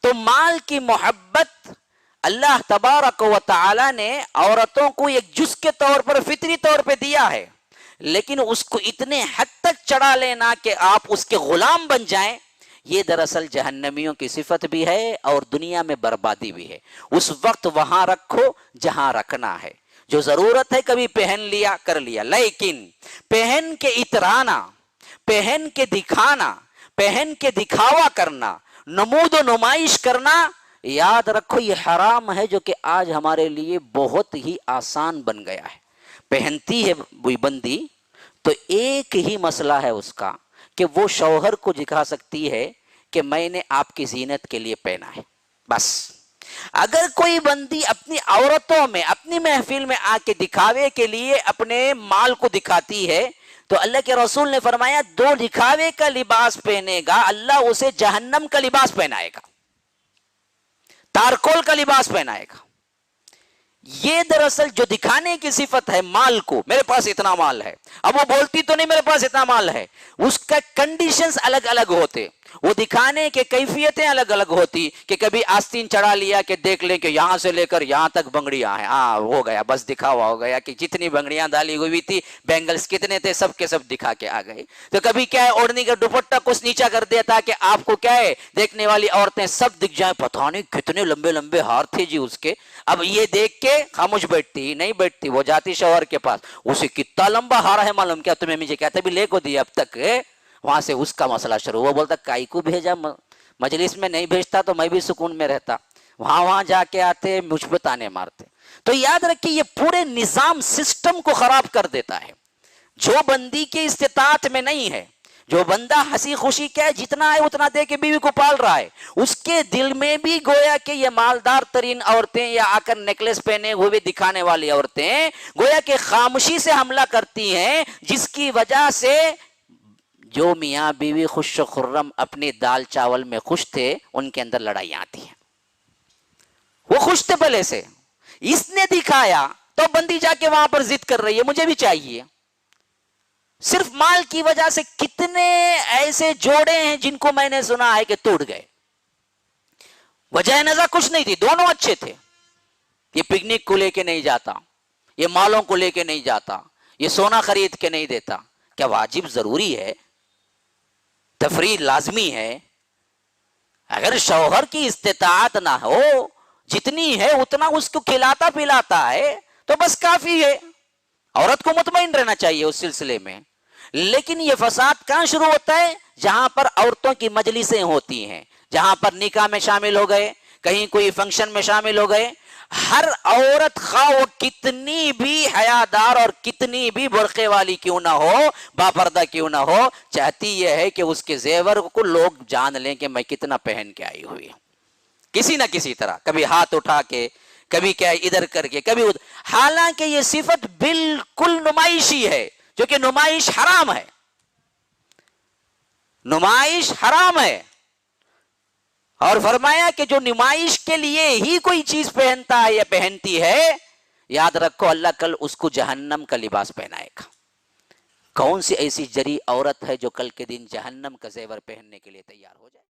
تو مال کی محبت اللہ تبارک و تعالی نے عورتوں کو ایک جز کے طور پر فطری طور پہ دیا ہے، لیکن اس کو اتنے حد تک چڑھا لینا کہ آپ اس کے غلام بن جائیں، یہ دراصل جہنمیوں کی صفت بھی ہے اور دنیا میں بربادی بھی ہے۔ اس وقت وہاں رکھو جہاں رکھنا ہے، جو ضرورت ہے کبھی پہن لیا کر لیا، لیکن پہن کے اترانا، پہن کے دکھانا، پہن کے دکھاوا کرنا، نمود و نمائش کرنا، یاد رکھو یہ حرام ہے، جو کہ آج ہمارے لیے بہت ہی آسان بن گیا ہے۔ پہنتی ہے کوئی بندی تو ایک ہی مسئلہ ہے اس کا کہ وہ شوہر کو دکھا سکتی ہے کہ میں نے آپ کی زینت کے لیے پہنا ہے، بس۔ اگر کوئی بندی اپنی عورتوں میں، اپنی محفل میں آ کے دکھاوے کے لیے اپنے مال کو دکھاتی ہے، تو اللہ کے رسول نے فرمایا دو دکھاوے کا لباس پہنے گا، اللہ اسے جہنم کا لباس پہنائے گا، تارکول کا لباس پہنائے گا۔ یہ دراصل جو دکھانے کی صفت ہے مال کو، میرے پاس اتنا مال ہے، اب وہ بولتی تو نہیں میرے پاس اتنا مال ہے، اس کا کنڈیشنز الگ الگ ہوتے، وہ دکھانے کے کیفیتیں الگ الگ ہوتی، کہ کبھی آستین چڑھا لیا کہ دیکھ لیں کہ یہاں سے لے کر یہاں تک بنگڑیاں ہیں، ہو گیا، بس دکھاوا ہو گیا کہ جتنی بنگڑیاں ڈالی ہوئی تھی، بینگلز کتنے تھے، سب کے سب دکھا کے آ گئے۔ تو کبھی کیا ہے اوڑھنی کا دوپٹہ کچھ نیچا کر دیا تاکہ آپ کو کیا ہے دیکھنے والی عورتیں سب دکھ جائیں، پتہ نہیں کتنے لمبے لمبے ہار تھے جی اس کے۔ اب یہ دیکھ کے خاموش بیٹھتی نہیں بیٹھتی، وہ جاتی شوہر کے پاس، اسے کتنا لمبا ہار ہے معلوم کیا تمہیں، مجھے کہتے بھی لے کو دیا اب تک۔ وہاں سے اس کا مسئلہ شروع، وہ بولتا کائی کو بھیجا، مجلس میں نہیں بھیجتا تو میں بھی سکون میں رہتا، وہاں جا کے آتے مجھ پہ تانے مارتے۔ تو یاد رکھیے یہ پورے نظام سسٹم کو خراب کر دیتا ہے۔ جو بندی کی استطاعت میں نہیں ہے، جو بندہ ہنسی خوشی کیا ہے جتنا ہے اتنا دے کے بیوی کو پال رہا ہے، اس کے دل میں بھی گویا کہ یہ مالدار ترین عورتیں یا آ کر نیکلس پہنے ہوئے دکھانے والی عورتیں گویا کہ خاموشی سے حملہ کرتی ہیں، جس کی وجہ سے جو میاں بیوی خوش و خرم اپنی دال چاول میں خوش تھے ان کے اندر لڑائیاں آتی ہیں۔ وہ خوش تھے پہلے سے، اس نے دکھایا تو بندی جا کے وہاں پر ضد کر رہی ہے مجھے بھی چاہیے۔ صرف مال کی وجہ سے کتنے ایسے جوڑے ہیں جن کو میں نے سنا ہے کہ ٹوٹ گئے، وجہ نظر کچھ نہیں تھی، دونوں اچھے تھے، یہ پکنک کو لے کے نہیں جاتا، یہ مالوں کو لے کے نہیں جاتا، یہ سونا خرید کے نہیں دیتا، کیا واجب ضروری ہے؟ تفریح لازمی ہے؟ اگر شوہر کی استطاعت نہ ہو، جتنی ہے اتنا اس کو کھلاتا پلاتا ہے تو بس کافی ہے، عورت کو مطمئن رہنا چاہیے اس سلسلے میں۔ لیکن یہ فساد کہاں شروع ہوتا ہے؟ جہاں پر عورتوں کی مجلسیں ہوتی ہیں، جہاں پر نکاح میں شامل ہو گئے، کہیں کوئی فنکشن میں شامل ہو گئے، ہر عورت خواہ وہ کتنی بھی حیادار اور کتنی بھی برقعے والی کیوں نہ ہو، باپردہ کیوں نہ ہو، چاہتی یہ ہے کہ اس کے زیور کو لوگ جان لیں کہ میں کتنا پہن کے آئی ہوئی ہوں، کسی نہ کسی طرح، کبھی ہاتھ اٹھا کے، کبھی کیا ادھر کر کے، کبھی ادھر۔ حالانکہ یہ صفت بالکل نمائشی ہے، جو کہ نمائش حرام ہے، نمائش حرام ہے۔ اور فرمایا کہ جو نمائش کے لیے ہی کوئی چیز پہنتا ہے یا پہنتی ہے، یاد رکھو اللہ کل اس کو جہنم کا لباس پہنائے گا۔ کون سی ایسی جری عورت ہے جو کل کے دن جہنم کا زیور پہننے کے لیے تیار ہو جائے؟